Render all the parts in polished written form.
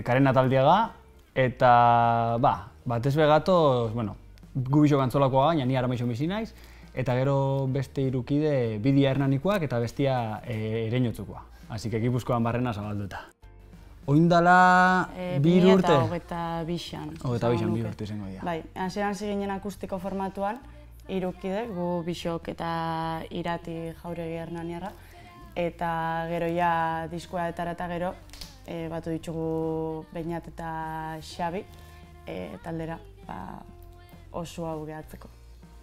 Karen Ataldiaga, eta batez begatoz, gu bisok antzolakoa gaina, ni Aramaixon bizi naiz, eta gero beste irukide Bidia Hernanikoak eta bestia Ereñotzukoa. Así que Gipuzkoan barrena zabalduta. Oindala 2 urte? 2022an. 2022 2 urte izango dira. Bai, hasieran ziginen akustiko formatuan, irukide, gu bisok eta Irati Jauregi Hernaniarra, eta gero ja diskoa eta gero batu ditugu Beñat eta Xabi taldera oso hau gehatzeko.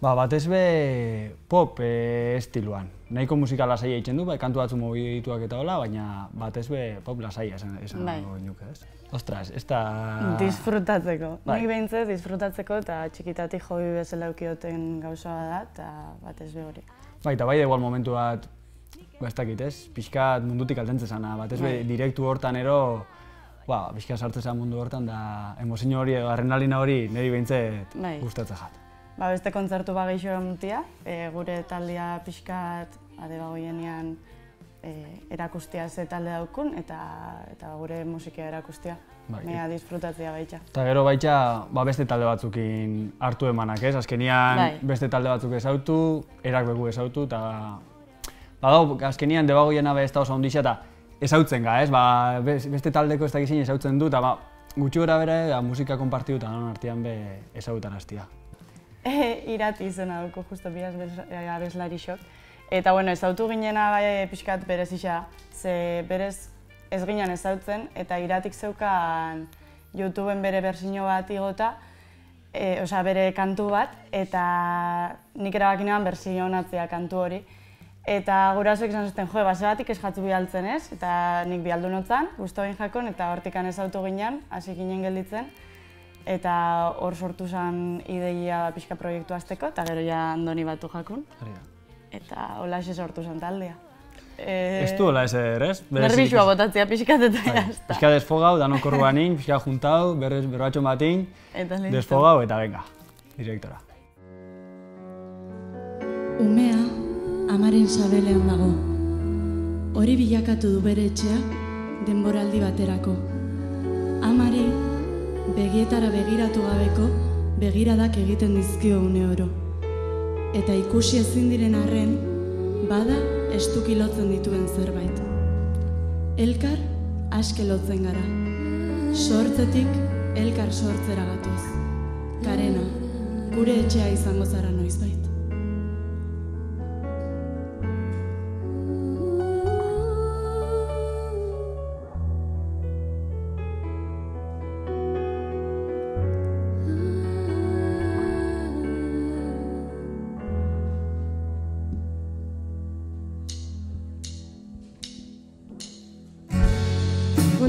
Batez be pop estiloan. Nahiko musika lasaia egiten du, kantu batzu mugituak eta hola, baina batez be pop lasaia esan nago nuke, ez? Ostras, ez da... Disfrutatzeko. Nik behintzat disfrutatzeko eta txikitatik hobi bezala eukioten gauza da, eta batez be hori. Eta bai da igual momentu bat, ez dakit ez, pixkat mundutik altentzen zana, batez be direktu hortan ero, pixkat sartzen zan mundu hortan da emozio hori, adrenalina hori, niri behintzat gustatzen jat. Beste kontzertu bageixo mutia, gure taldea pixkat bagoienean erakustia ze talde daukun eta gure musika erakustia. Mea disfrutatzea baitxa. Eta gero baitxa beste talde batzukin hartu emanak, ez? Azkenian beste talde batzuk ezautu, erak beku ezautu, eta azkenian debagoiena ez da oso ondixea eta ezautzen ga, ez? Beste taldeko ez dakizin ezautzen du, eta gutxi gora bera musika konpartidu eta non artean be ezautan hastia. Irati izena dugu, justo bi abeslari xok. Eta ezautu ginena pixkat berez isa, ze berez ez ginen ezautzen, eta Iratik zeukan YouTubeen bere berzio bat igota, bere kantu bat, eta nik erabakinean berzio honatzea kantu hori. Eta gurasoek izan zuten, batik ez jatzu bialtzen ez, eta nik bialdu notzan, guztu egin jakon, eta hortikan ezautu ginen, hasi ginen gelditzen. Eta hor sortu zen ideia pixka proiektu azteko, eta gero ja Andoni batu jakun. Eta hola ese sortu zen taldea. Ez du hola eser, ez? Nerbixua botatzea pixkat eta jazta. Pixka desfogau, danok korru banin, pixka juntau, berbatxo batin, desfogau eta venga, direktora. Umea amaren sabelean dago. Hori bilakatu du bere etxea denboraldi baterako. Amari begietara begiratu gabeko begiradak egiten dizkio une oro. Eta ikusi ezin diren arren, bada estuki lotzen dituen zerbait. Elkar aske lotzen gara. Sortzetik elkar sortzera gatoz. Karena, gure etxea izango zara noizbait.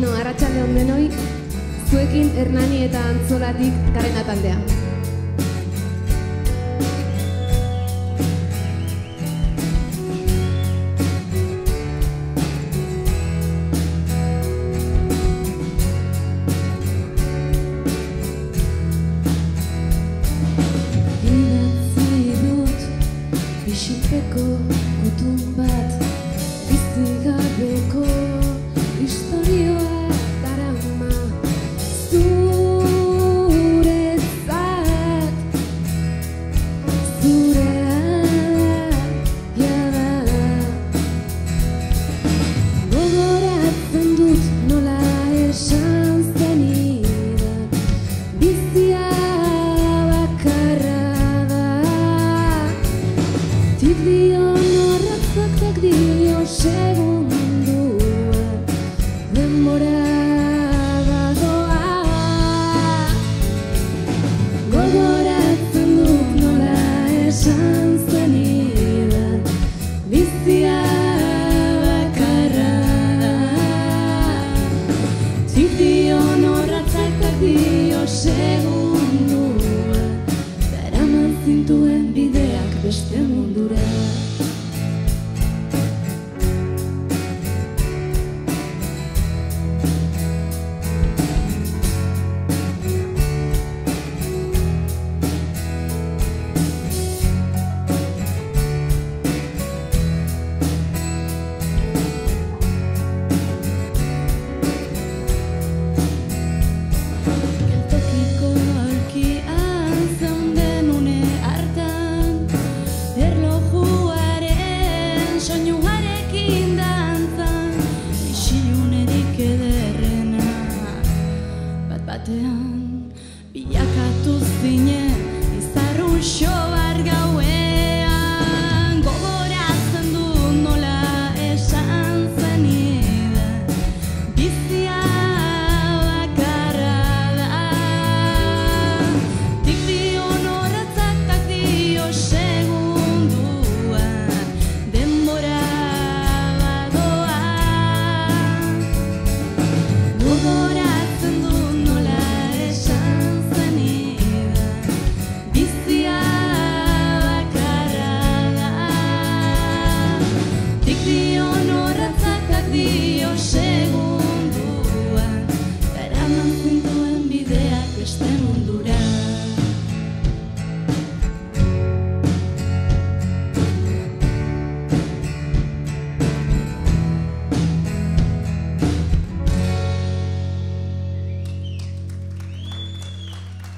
Arratsalde on denoi, zuekin Hernani eta Antzolatik Karen Ataldea. Idatzi dut bizitzeko gutun bat, bizi gabeko historioa. Zure zara batean bilakatu zinen izarrun xobar gauean gogoratzen du nola esan zenidan bizia bakarra da tik dio norratzak tak dio segunduan denbora badoa gogoratzen du nola esan zenidan bizia bakarra da tik dio norratzak tak dio segunduan eraman zintuen bideak beste mundura.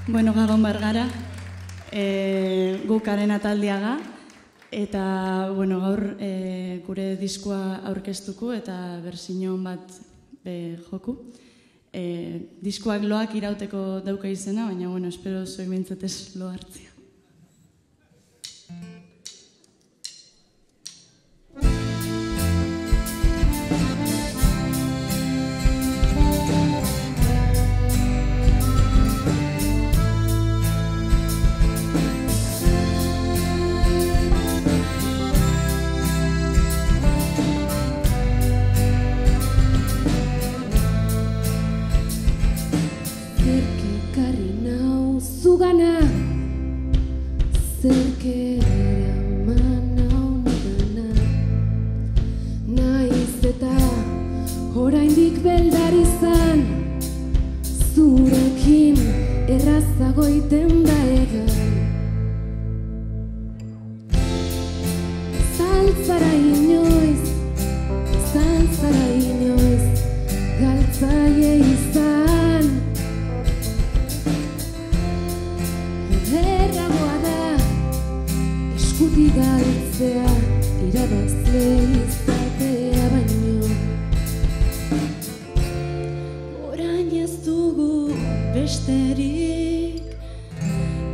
Bueno, Gabon Bergara, guk Arena taldeaga, eta bueno, gaur gure diskoa aurkeztuko eta bersiñon bat joku. Diskoak loak irauteko dauka izena, baina bueno, espero zuek bintzatez lo hartzia. Ekarri nau zugana, zerk eraman nau nigana. Naiz eta oraindik beldar izan, zurekin errazago iten da egan. Zaltzara inoiz, galtzaile izan. Erragoa da, eskutik galtzea, irabazle izatea baino. Orain ez dugu besterik,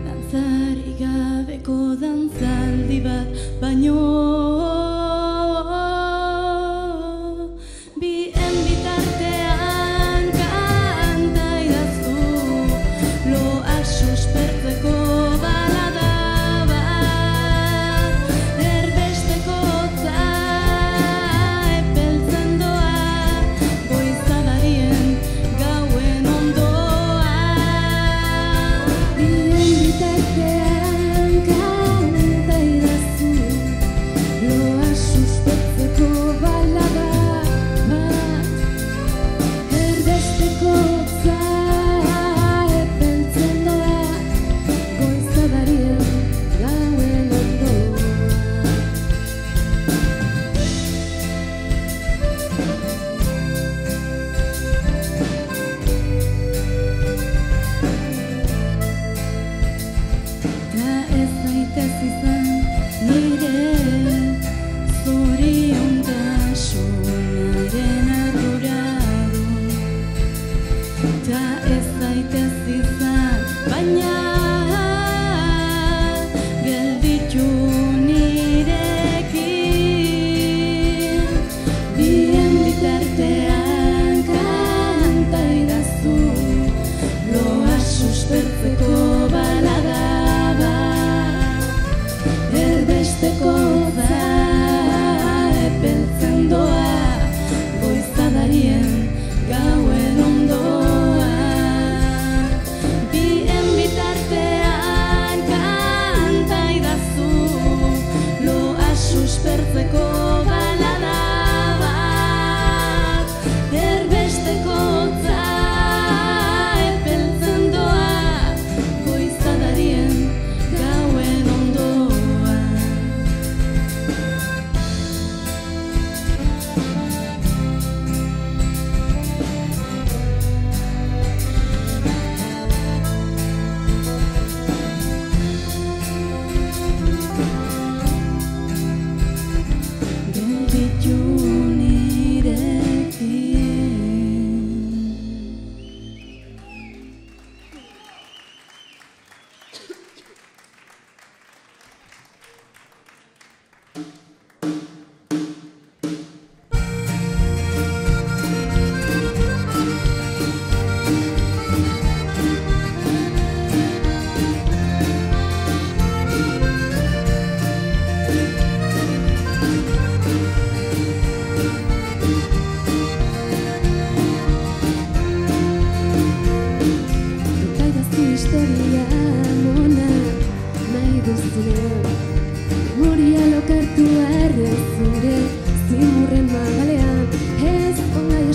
dantzarik gabeko dantzaldi bat baino. Bien bitartean kanta idaztu, loa suspertzeko balada bat, erbesteko hotza epeltzen doa, goizadarien gauen ondoan.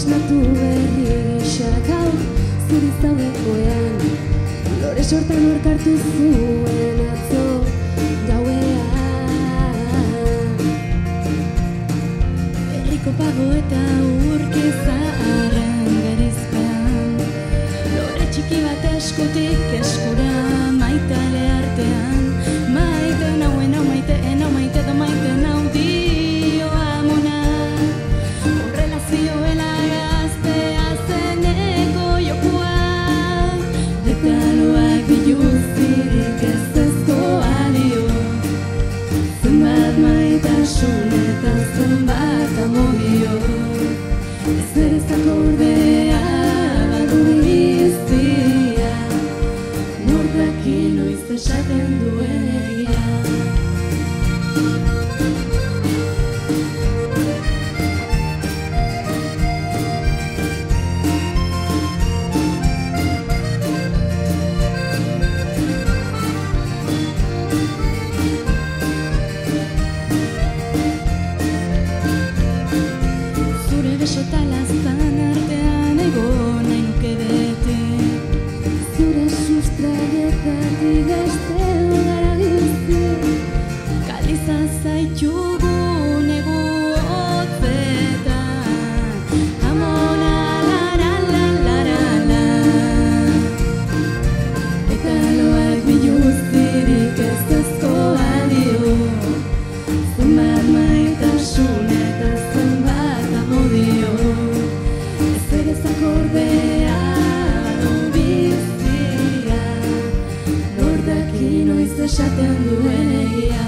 esnatu berri gisa gaur zuri zaudekoean, lore sortan orkartu zuen atzo gauean. Herriko pago eta urkizarren gerizpean, lore txiki bat eskutik eskura maitale artean, maite nauen hau maite enau maite do maite nau dio amona, horrela zioela gaztea zeneko jokua, eta loak biluztirik ez ezkoa dio, zenbat maitasun eta zenbat amodio, ezer ezak ordea badu bizia, nordaki noiz esaten duen egia. Zure beso eta laztan artean egon nahi nuke bete, zure sustraietatik beste gara guzti, kaliza zaitugu negu hotzetan, amona lara eta loak biluztirik ez ezkoa dio, zenbat maitasun eta zenbat amodio, ezer ezak ordea badu bizia, nordaki noiz esaten duen egia.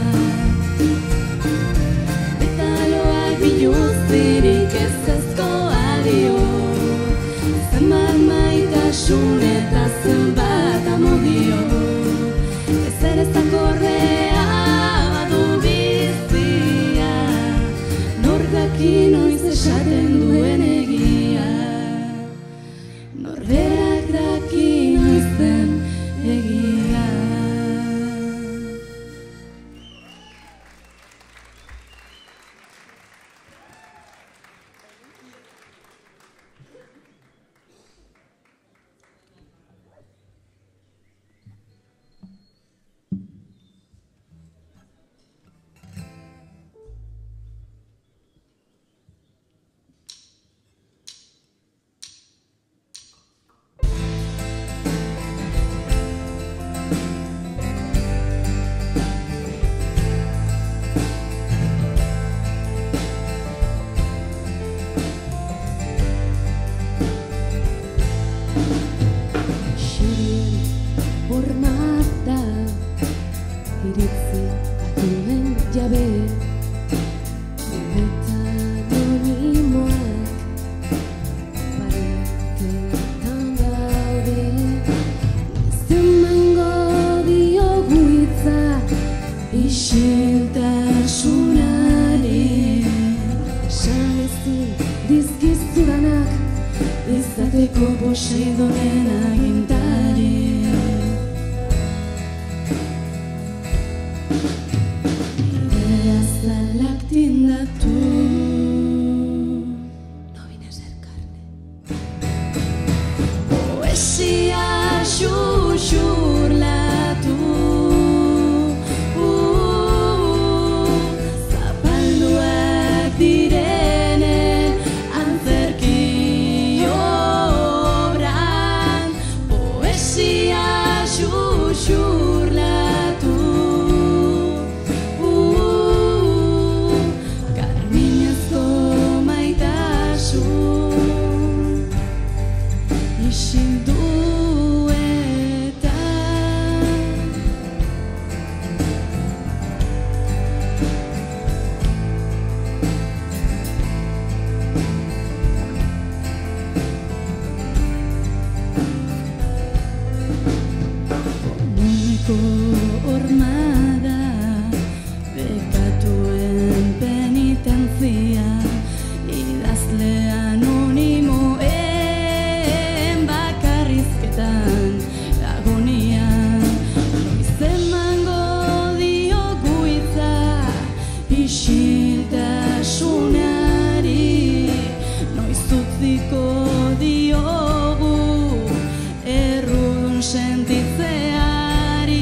Betaloak biluztirik ez ezkoa dio, zenbat maitasun eta zenbat amodio, ezer ezak ordea badu bizia, nordaki noiz esaten duen egia. Norberak daki noiz den egia. Xurien hormata iritzi atuen jabe, eta anonimoak paretetan daude, zemango diogu hitza isiltasunari, salezi dizkizudanak izateko Poseidonen agintari. Nire azalak tindatu, no vine a ser carne. Poesia xuxurlatu, zapalduak direnen antzerki obran, poesia xuxurlatu, karminezko maitasun isildu eta komuneko hormada, bekatuen penitentzia, idazle anonimoen bakarrizketan agonia, noiz emango diogu hitza isiltasunari, noiz utzi utziko diogu errun sentitzeari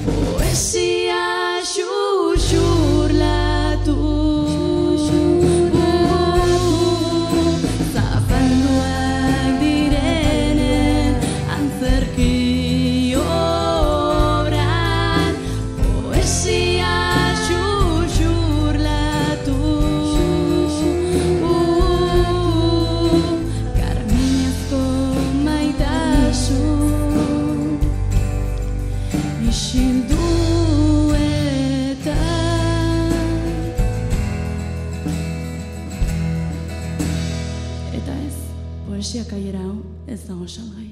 poesia xuxurlatu zapalduak direnen antzerki obran poesia xuxurlatu karminezko maitasun isildu eta ez, poesia kaiera hau ez dago salgai.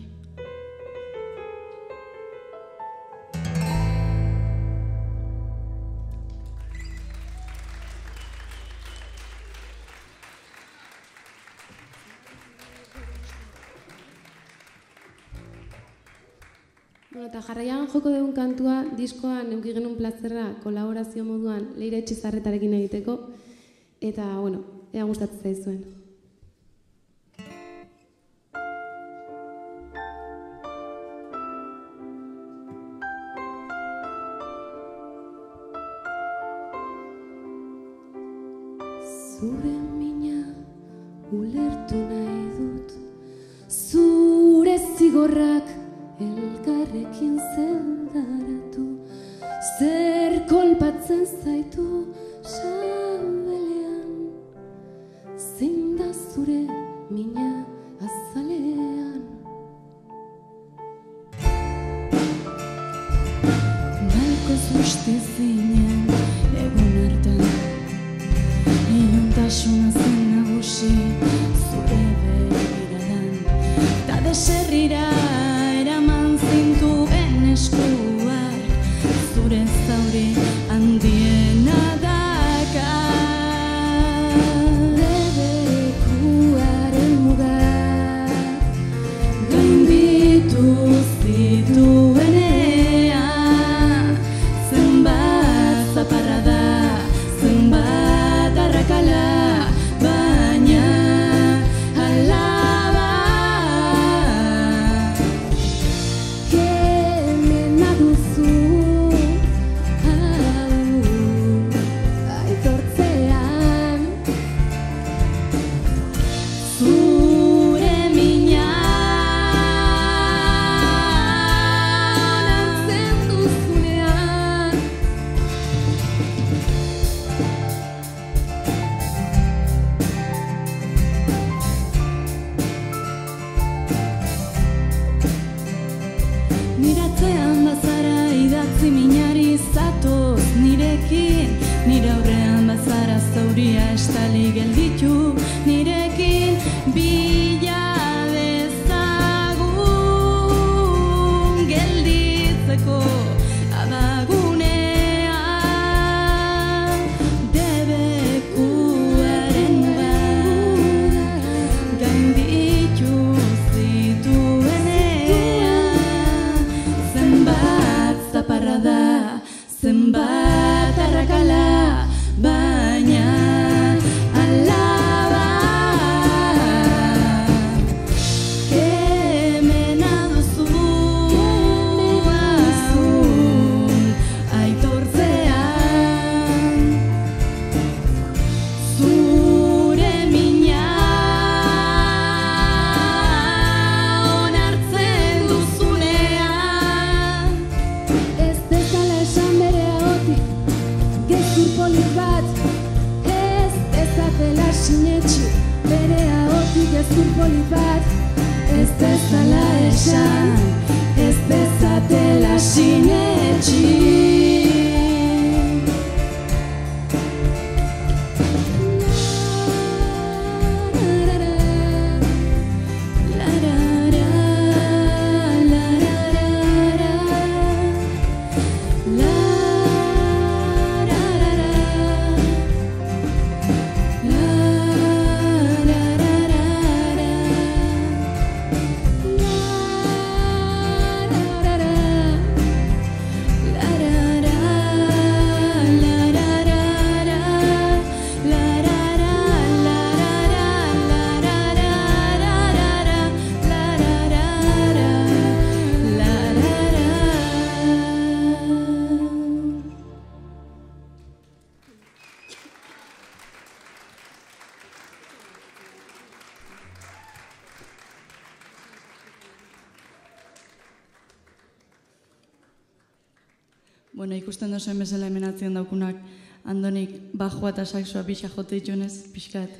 Eta jarraian joko dugun kantua, diskoan neuki genuen plazerra kolaborazio moduan Leire Etxezarretarekin egiteko, eta, bueno, ea gustatzen zaizuen. Zure mina ulertu nahi dut, zure zigorrak elkarrekin zendaratu, zer kolpatzen zaitu sabelean, zein da zure mina azalean. Malkoz busti zinen egun hartan, iluntasuna zen nagusi zure begiradan, ta deserrira eraman zintuen eskuak, zure zauri handiena dakar. Debekuaren mugak gainditu zituenean, zenbat zaparrada, zenbat arrakala, baina alaba kemena duzu hau aitortzean, zure mina onartzen duzunean. Niratzean bazara idatzi minari zatoz nirekin, nire aurrean bazara zauria estali gelditu nirekin, bila dezagun gelditzeko abagunean. Debekuaren mugak gainditu zituenean, zenbat zaparrada, zenbat arrakala, baina alaba kemena duzu aitortzean, zure mina onartzen duzunean. Ez dezala esan bere ahotik gezur polit bat, ez dezatela sinetxi bere ahotik gezur polit bat, ez dezala esan, ez dezatela sinetxi. ikusten dozuen bezala hemen atzian daukunak Andonik bajua eta saxoa pixa jote ditunez, pixkat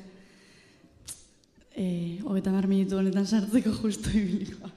30 minutu honetan sartzeko justu ibilikoa.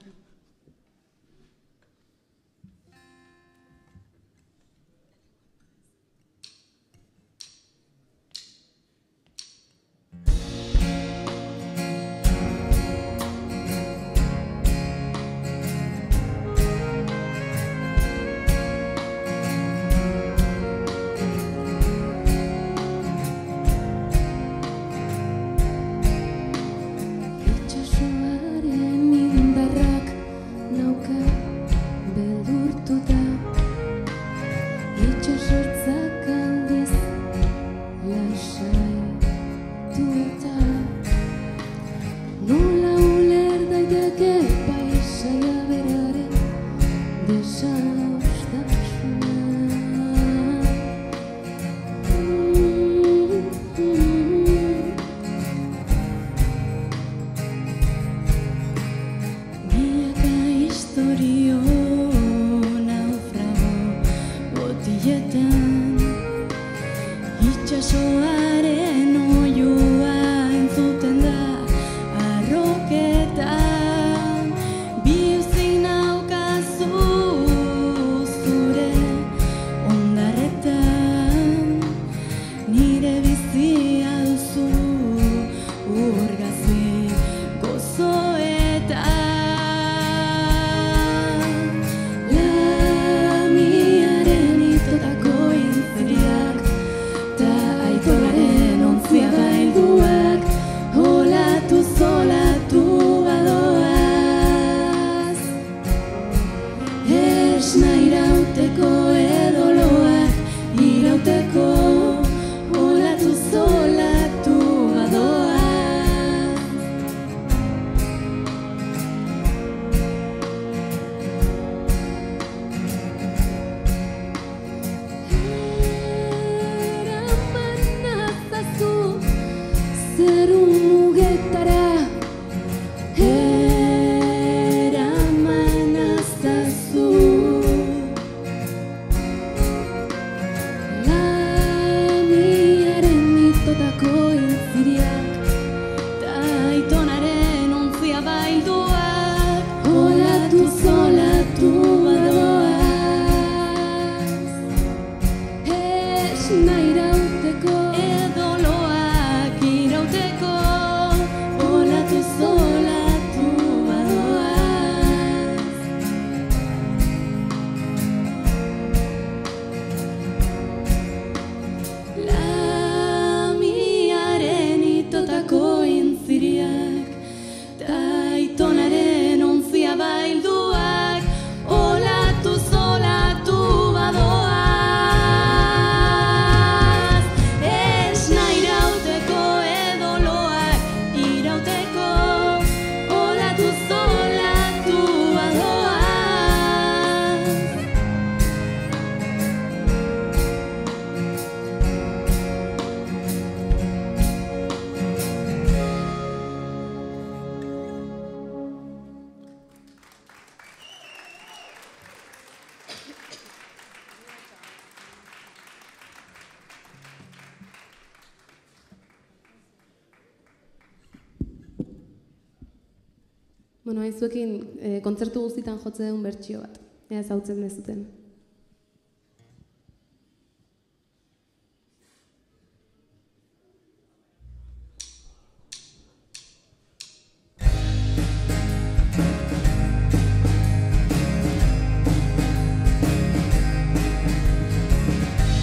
Bueno, haizuekin kontzertu guztitan jotze duen bertsio bat. Ea zautzen dezuten.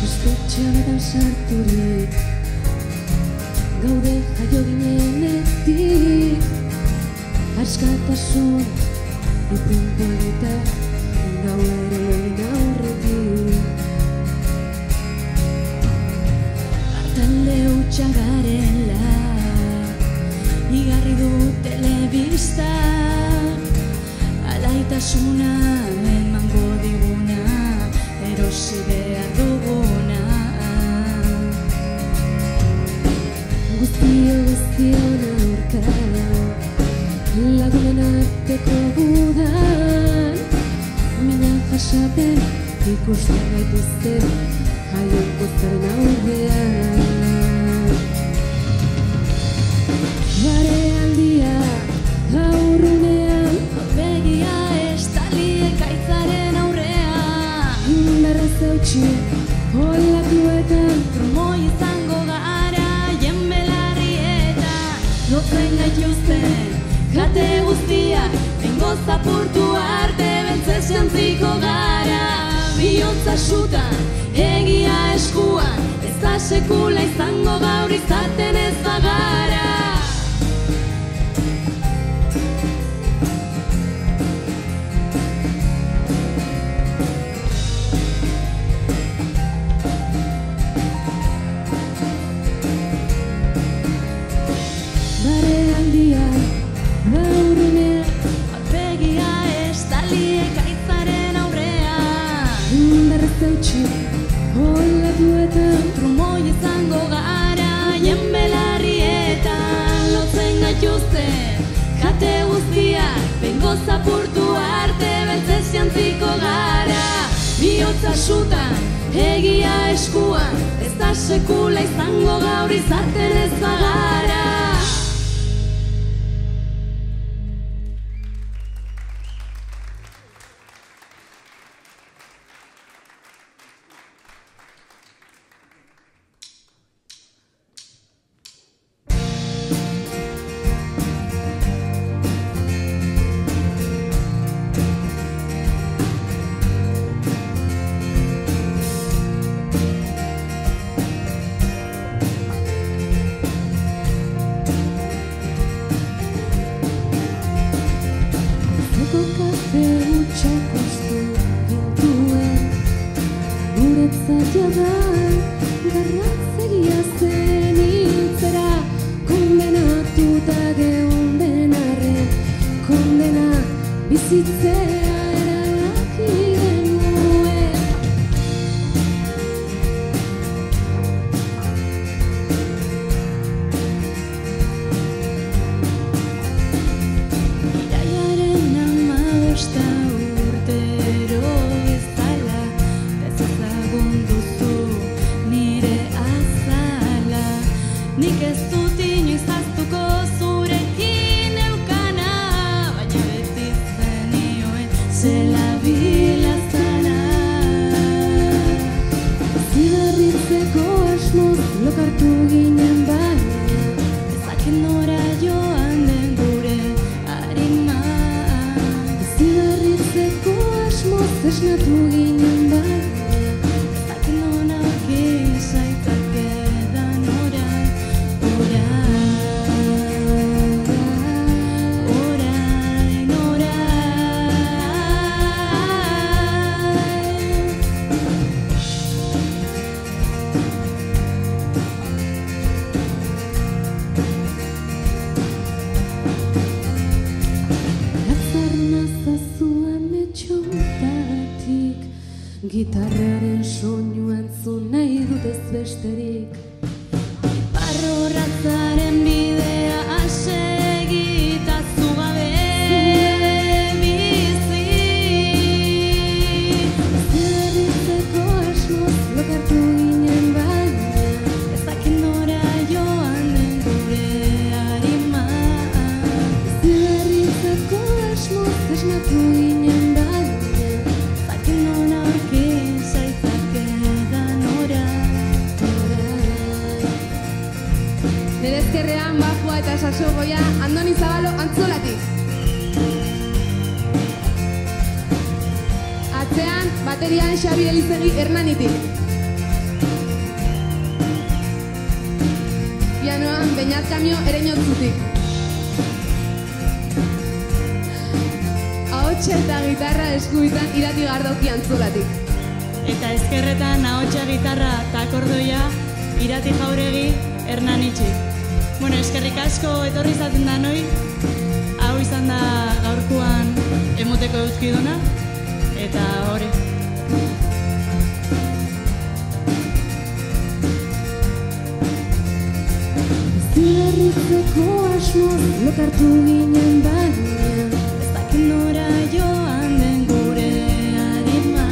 Espetxean sarturik gaude jaio ginenetik askatasun ipuntu eta gau ere aurretik hartalde hutsa garela igarri du telebista alaitasuna emango diguna erosi behar duguna guztion aurka lagunen arteko gudan mina jasaten ikusten gaituzte jaioko zaren aurrean. Barealdia aurrunean, begia estali ekaitzaren aurrean. indarrez eutxi olatuetan, Trumoi izango gara jen belarrietan. Lotzen gaituzten jate guztiak, bengo zapurtu arte bentzez jantziko gara. Bihotza sutan, egia eskuan, ez da sekula izango gaur izaten ez bagara. barealdia aurrunean, Begia estali ekaitzaren aurrean. indarrez eutxi olatuetan, Trumoi izango gara jen belarrietan. Lotzen gaituzten jate guztiak, bengo zapurtu arte beltzez jantziko gara. Bihotza sutan, egia eskuan, ez da sekula izango gaur izaten ez bagara. zeko kafe hutsak ustu gintuen, guretzat jada garrantzegia zen hiltzera, kondenatuta geunden arren, kondena bizitzea erabaki genuen. Iraiaren 15 urtero bezala, ez ezagun duzu nire azala. Nik ez dut inoiz ahaztuko zurekin eukana, baina beti zenioen zela bilazana. Zigarritzeko asmoz lokartu ginen baina, Ezakit nora joan den gure arima. zigarritzeko asmoz esnatu ginen baina, Ezakit nona aurki zaitzakedan orain, orain, orain. latzar nazazu ametxotatik, gitarraren soinu entzun nahi dut ez besterik. Barroratzaren bidea asegita zu gabe bizi. Zigarritzeko asmoz lokartu ginen baina, Ezakit nora joan den gure arima. zigarritzeko asmoz esnatu ginen baina, Ezakit nona aurki zaitzakedan orain. nire ezkerrean bajua eta saxofoia Andoni Zabalo Antzolatik. Atzean baterian Xabi Elizegi Hernanitik. Pianoan Beñat Kamio Ereñotzutik. Ahotsa eta gitarra eskubitan Irati Gardoki Antzolatik. Eta ezkerretan ahotsa gitarra eta akordoia Irati Jauregi Hernanitxik. Bueno, eskerrik asko etorri zaten da noi. Hau izan da gaurkoan emoteko euskiduna. Eta hori. Zigarritzeko asmoz lokartu ginen baina, Ez dakit nora joan den gure arima.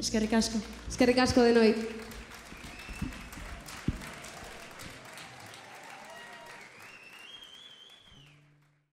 Eskerrik asko. Eskerrik asko denoi.